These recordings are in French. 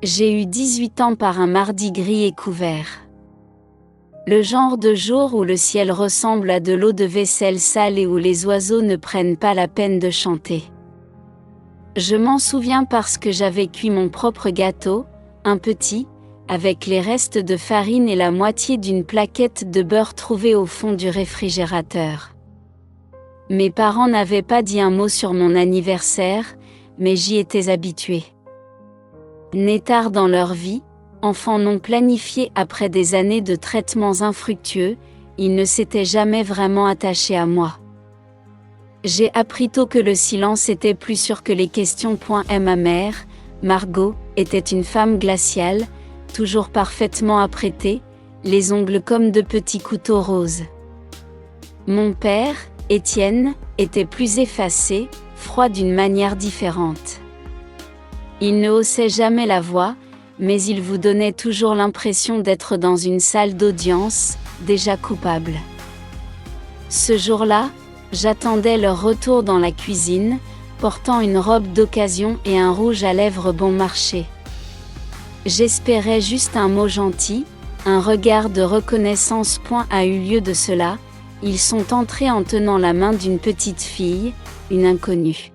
J'ai eu 18 ans par un mardi gris et couvert. Le genre de jour où le ciel ressemble à de l'eau de vaisselle sale et où les oiseaux ne prennent pas la peine de chanter. Je m'en souviens parce que j'avais cuit mon propre gâteau, un petit, avec les restes de farine et la moitié d'une plaquette de beurre trouvée au fond du réfrigérateur. Mes parents n'avaient pas dit un mot sur mon anniversaire, mais j'y étais habituée. Nés tard dans leur vie, enfants non planifiés après des années de traitements infructueux, ils ne s'étaient jamais vraiment attachés à moi. J'ai appris tôt que le silence était plus sûr que les questions. Et ma mère, Margot, était une femme glaciale, toujours parfaitement apprêtée, les ongles comme de petits couteaux roses. Mon père, Étienne, était plus effacé, froid d'une manière différente. Il ne haussait jamais la voix, mais il vous donnait toujours l'impression d'être dans une salle d'audience, déjà coupable. Ce jour-là, j'attendais leur retour dans la cuisine, portant une robe d'occasion et un rouge à lèvres bon marché. J'espérais juste un mot gentil, un regard de reconnaissance. A eu lieu de cela, ils sont entrés en tenant la main d'une petite fille, une inconnue.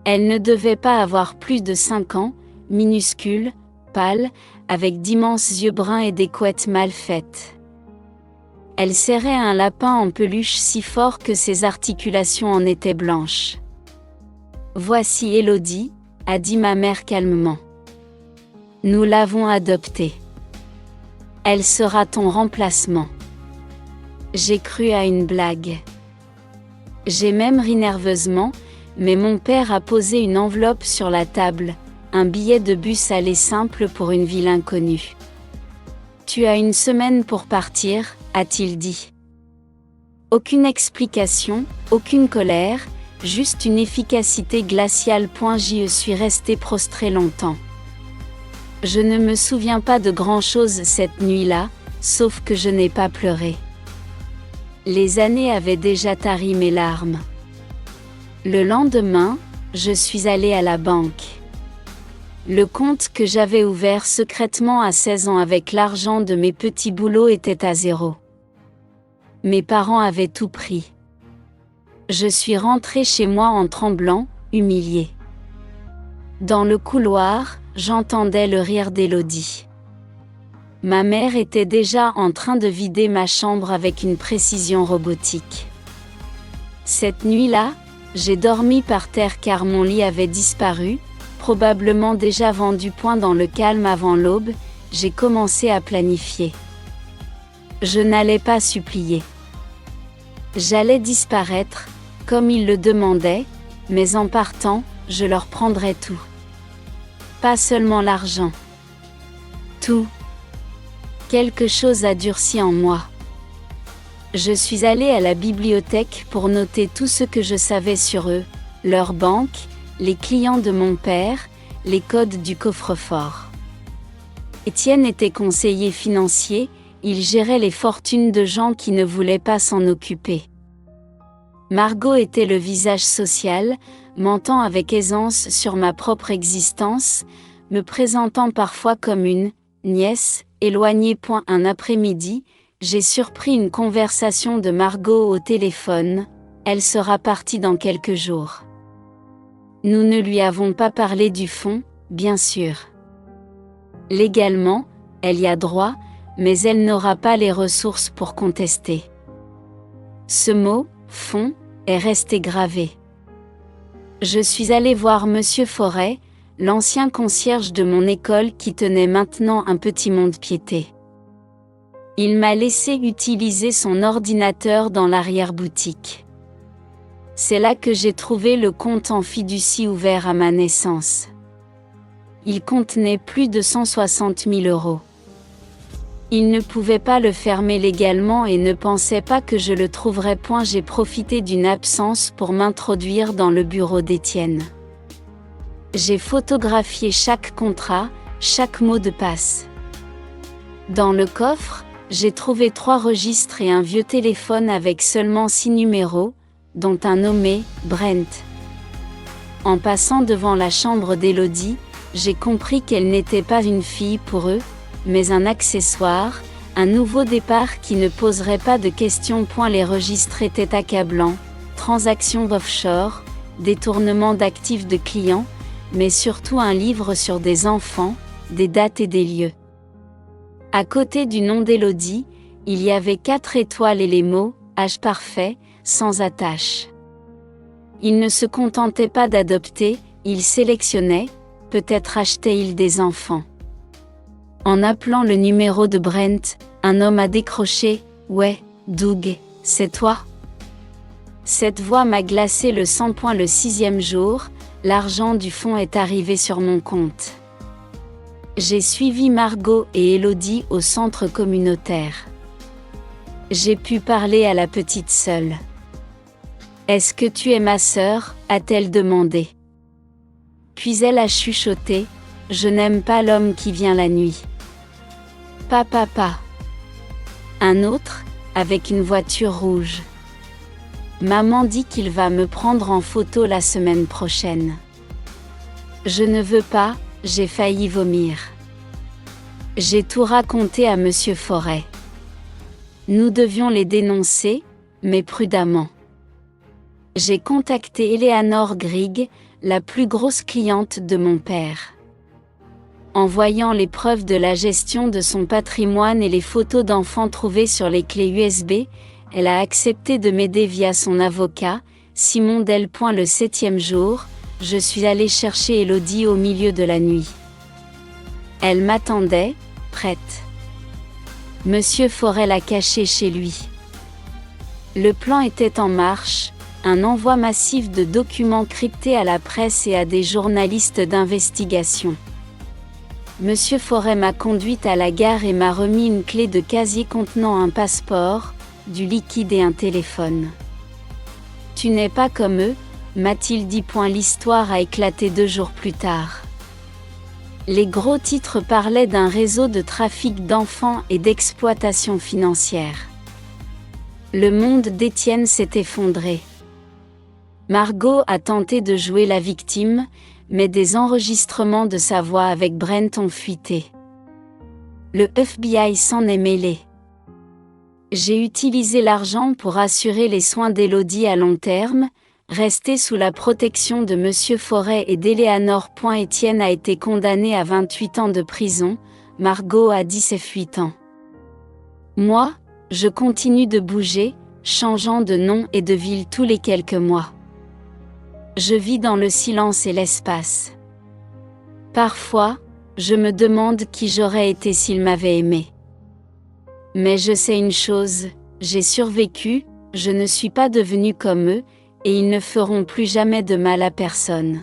Elle ne devait pas avoir plus de 5 ans, minuscule, pâle, avec d'immenses yeux bruns et des couettes mal faites. Elle serrait un lapin en peluche si fort que ses articulations en étaient blanches. « Voici Élodie », a dit ma mère calmement. « Nous l'avons adoptée. Elle sera ton remplacement. » J'ai cru à une blague. J'ai même ri nerveusement, mais mon père a posé une enveloppe sur la table, un billet de bus aller simple pour une ville inconnue. « Tu as 1 semaine pour partir », a-t-il dit. Aucune explication, aucune colère, juste une efficacité glaciale. J'y suis restée prostrée longtemps. Je ne me souviens pas de grand-chose cette nuit-là, sauf que je n'ai pas pleuré. Les années avaient déjà tari mes larmes. Le lendemain, je suis allée à la banque. Le compte que j'avais ouvert secrètement à 16 ans avec l'argent de mes petits boulots était à 0. Mes parents avaient tout pris. Je suis rentrée chez moi en tremblant, humiliée. Dans le couloir, j'entendais le rire d'Élodie. Ma mère était déjà en train de vider ma chambre avec une précision robotique. Cette nuit-là, j'ai dormi par terre car mon lit avait disparu, probablement déjà vendu. Dans le calme avant l'aube, j'ai commencé à planifier. Je n'allais pas supplier. J'allais disparaître, comme ils le demandaient, mais en partant, je leur prendrais tout. Pas seulement l'argent. Tout. Quelque chose a durci en moi. Je suis allée à la bibliothèque pour noter tout ce que je savais sur eux, leur banque, les clients de mon père, les codes du coffre-fort. Étienne était conseiller financier, il gérait les fortunes de gens qui ne voulaient pas s'en occuper. Margot était le visage social, mentant avec aisance sur ma propre existence, me présentant parfois comme une nièce éloignée. Un après-midi, j'ai surpris une conversation de Margot au téléphone, elle sera partie dans quelques jours. Nous ne lui avons pas parlé du fonds, bien sûr. Légalement, elle y a droit, mais elle n'aura pas les ressources pour contester. Ce mot, fonds, est resté gravé. Je suis allée voir Monsieur Forêt, l'ancien concierge de mon école qui tenait maintenant un petit mont-de-piété. Il m'a laissé utiliser son ordinateur dans l'arrière-boutique. C'est là que j'ai trouvé le compte en fiducie ouvert à ma naissance. Il contenait plus de 160 000 €. Il ne pouvait pas le fermer légalement et ne pensait pas que je le trouverais. J'ai profité d'une absence pour m'introduire dans le bureau d'Étienne. J'ai photographié chaque contrat, chaque mot de passe. Dans le coffre, j'ai trouvé 3 registres et un vieux téléphone avec seulement 6 numéros, dont un nommé Brent. En passant devant la chambre d'Élodie, j'ai compris qu'elle n'était pas une fille pour eux, mais un accessoire, un nouveau départ qui ne poserait pas de questions. Les registres étaient accablants, transactions offshore, détournement d'actifs de clients, mais surtout un livre sur des enfants, des dates et des lieux. À côté du nom d'Élodie, il y avait 4 étoiles et les mots « âge parfait », sans attache. Il ne se contentait pas d'adopter, il sélectionnait, peut-être achetait-il des enfants. En appelant le numéro de Brent, un homme a décroché « Ouais, Doug, c'est toi ?» Cette voix m'a glacé le sang. Le 6e jour, l'argent du fonds est arrivé sur mon compte. J'ai suivi Margot et Élodie au centre communautaire. J'ai pu parler à la petite seule. « Est-ce que tu es ma sœur ?» a-t-elle demandé. Puis elle a chuchoté « Je n'aime pas l'homme qui vient la nuit. » Papa. Un autre, avec une voiture rouge. Maman dit qu'il va me prendre en photo la semaine prochaine. Je ne veux pas, j'ai failli vomir. J'ai tout raconté à Monsieur Forêt. Nous devions les dénoncer, mais prudemment. J'ai contacté Eleanor Grigg, la plus grosse cliente de mon père. En voyant les preuves de la gestion de son patrimoine et les photos d'enfants trouvées sur les clés USB, elle a accepté de m'aider via son avocat, Simon Del. Le 7e jour, je suis allée chercher Élodie au milieu de la nuit. Elle m'attendait, prête. Monsieur Forêt l'a cachée chez lui. Le plan était en marche, un envoi massif de documents cryptés à la presse et à des journalistes d'investigation. Monsieur Forêt m'a conduite à la gare et m'a remis une clé de casier contenant un passeport, du liquide et un téléphone. « Tu n'es pas comme eux », m'a-t-il dit. L'histoire a éclaté 2 jours plus tard. Les gros titres parlaient d'un réseau de trafic d'enfants et d'exploitation financière. Le monde d'Étienne s'est effondré. Margot a tenté de jouer la victime, mais des enregistrements de sa voix avec Brent ont fuité. Le FBI s'en est mêlé. J'ai utilisé l'argent pour assurer les soins d'Élodie à long terme, rester sous la protection de Monsieur Forêt et d'Eleanor. Étienne a été condamné à 28 ans de prison, Margot a 18 ans. Moi, je continue de bouger, changeant de nom et de ville tous les quelques mois. Je vis dans le silence et l'espace. Parfois, je me demande qui j'aurais été s'il m'avait aimé. Mais je sais une chose, j'ai survécu, je ne suis pas devenue comme eux, et ils ne feront plus jamais de mal à personne.